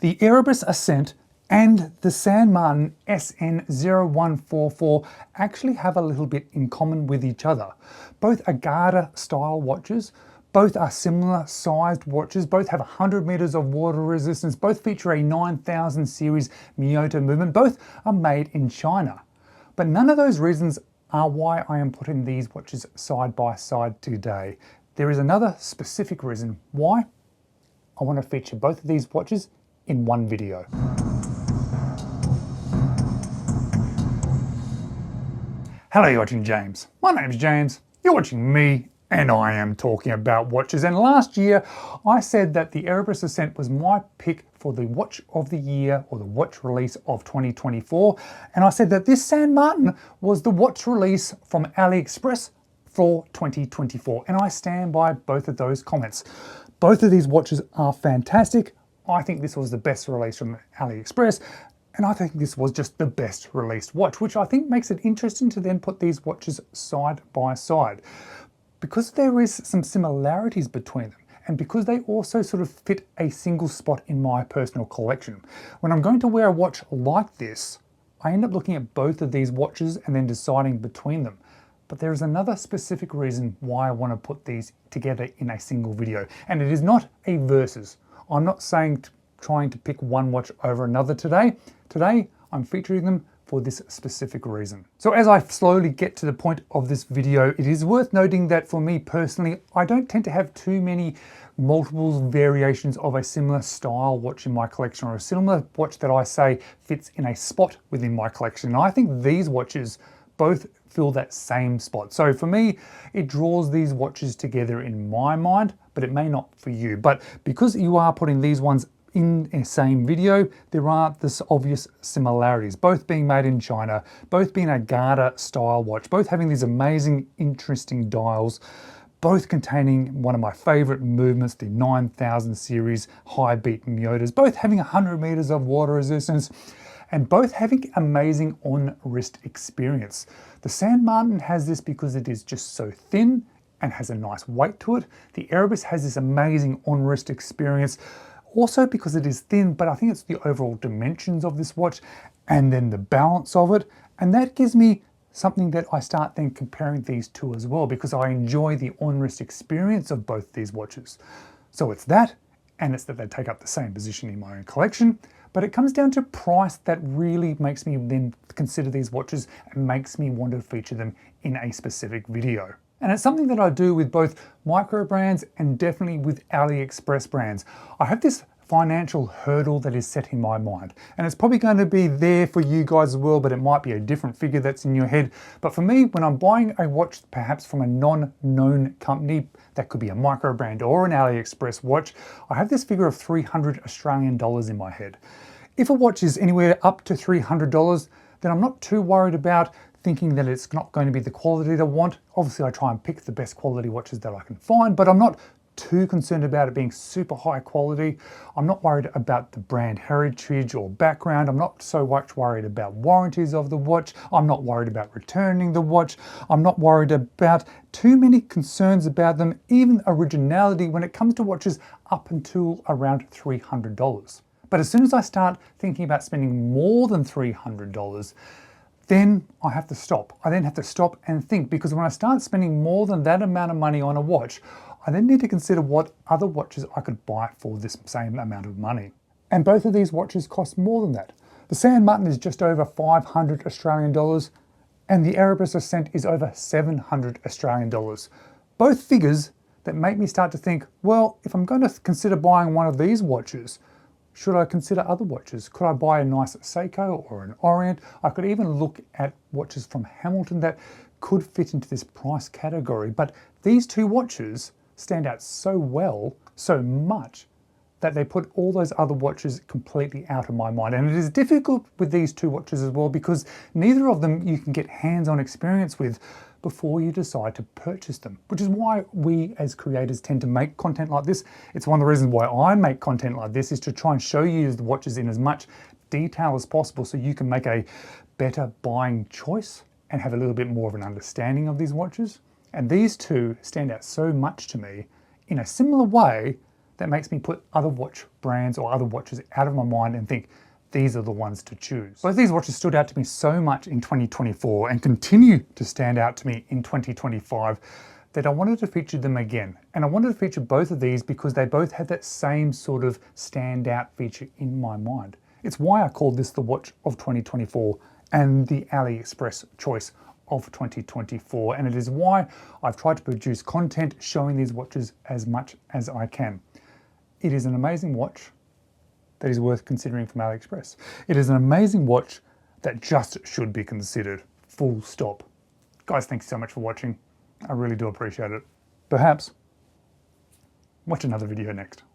The Erebus Ascent and the Martin SN0144 actually have a little bit in common with each other. Both are Garda style watches, both are similar sized watches, both have 100 meters of water resistance, both feature a 9000 series Miyota movement, both are made in China. But none of those reasons are why I am putting these watches side by side today. There is another specific reason why I want to feature both of these watches in one video. Hello, you're watching James. My name's James, you're watching me, and I am talking about watches. And last year I said that the Erebus Ascent was my pick for the watch of the year, or the watch release of 2024. And I said that this San Martin was the watch release from Aliexpress for 2024. And I stand by both of those comments. Both of these watches are fantastic. I think this was the best release from Aliexpress, and I think this was just the best released watch, which I think makes it interesting to then put these watches side by side. Because there is some similarities between them, and because they also sort of fit a single spot in my personal collection. When I'm going to wear a watch like this, I end up looking at both of these watches and then deciding between them. But there is another specific reason why I want to put these together in a single video, and it is not a versus. I'm not trying to pick one watch over another today. Today, I'm featuring them for this specific reason. So as I slowly get to the point of this video, it is worth noting that for me personally, I don't tend to have too many multiple variations of a similar style watch in my collection, or a similar watch that I say fits in a spot within my collection. And I think these watches both fill that same spot. So for me, it draws these watches together in my mind, but it may not for you. But because you are putting these ones in the same video, there are this obvious similarities, both being made in China, both being a Garda style watch, both having these amazing, interesting dials, both containing one of my favorite movements, the 9000 series high beat Miyotas, both having 100 meters of water resistance, and both having amazing on-wrist experience. The San Martin has this because it is just so thin and has a nice weight to it. The Erebus has this amazing on-wrist experience, also because it is thin, but I think it's the overall dimensions of this watch and then the balance of it. And that gives me something that I start then comparing these two as well, because I enjoy the on-wrist experience of both these watches. So it's that, and it's that they take up the same position in my own collection. But it comes down to price that really makes me then consider these watches and makes me want to feature them in a specific video. And it's something that I do with both microbrands and definitely with AliExpress brands. I have this financial hurdle that is set in my mind, and it's probably going to be there for you guys as well, but it might be a different figure that's in your head. But for me, when I'm buying a watch perhaps from a non-known company, that could be a microbrand or an AliExpress watch, I have this figure of 300 Australian dollars in my head. If a watch is anywhere up to $300, then I'm not too worried about thinking that it's not going to be the quality that I want. Obviously, I try and pick the best quality watches that I can find, but I'm not too concerned about it being super high quality. I'm not worried about the brand heritage or background. I'm not so much worried about warranties of the watch. I'm not worried about returning the watch. I'm not worried about too many concerns about them, even originality, when it comes to watches up until around $300. But as soon as I start thinking about spending more than $300, then I have to stop. I then have to stop and think, because when I start spending more than that amount of money on a watch, I then need to consider what other watches I could buy for this same amount of money. And both of these watches cost more than that. The San Martin is just over 500 Australian dollars, and the Erebus Ascent is over 700 Australian dollars. Both figures that make me start to think, well, if I'm going to consider buying one of these watches, should I consider other watches? Could I buy a nice Seiko or an Orient? I could even look at watches from Hamilton that could fit into this price category. But these two watches stand out so well, so much, that they put all those other watches completely out of my mind. And it is difficult with these two watches as well, because neither of them you can get hands-on experience with before you decide to purchase them, which is why we as creators tend to make content like this. It's one of the reasons why I make content like this, is to try and show you the watches in as much detail as possible so you can make a better buying choice and have a little bit more of an understanding of these watches. And these two stand out so much to me in a similar way that makes me put other watch brands or other watches out of my mind and think these are the ones to choose. Both these watches stood out to me so much in 2024 and continue to stand out to me in 2025 that I wanted to feature them again. And I wanted to feature both of these because they both had that same sort of standout feature in my mind. It's why I called this the watch of 2024 and the Aliexpress choice of 2024. And it is why I've tried to produce content showing these watches as much as I can. It is an amazing watch that is worth considering from Aliexpress. It is an amazing watch that just should be considered, full stop. Guys, thanks so much for watching. I really do appreciate it. Perhaps watch another video next.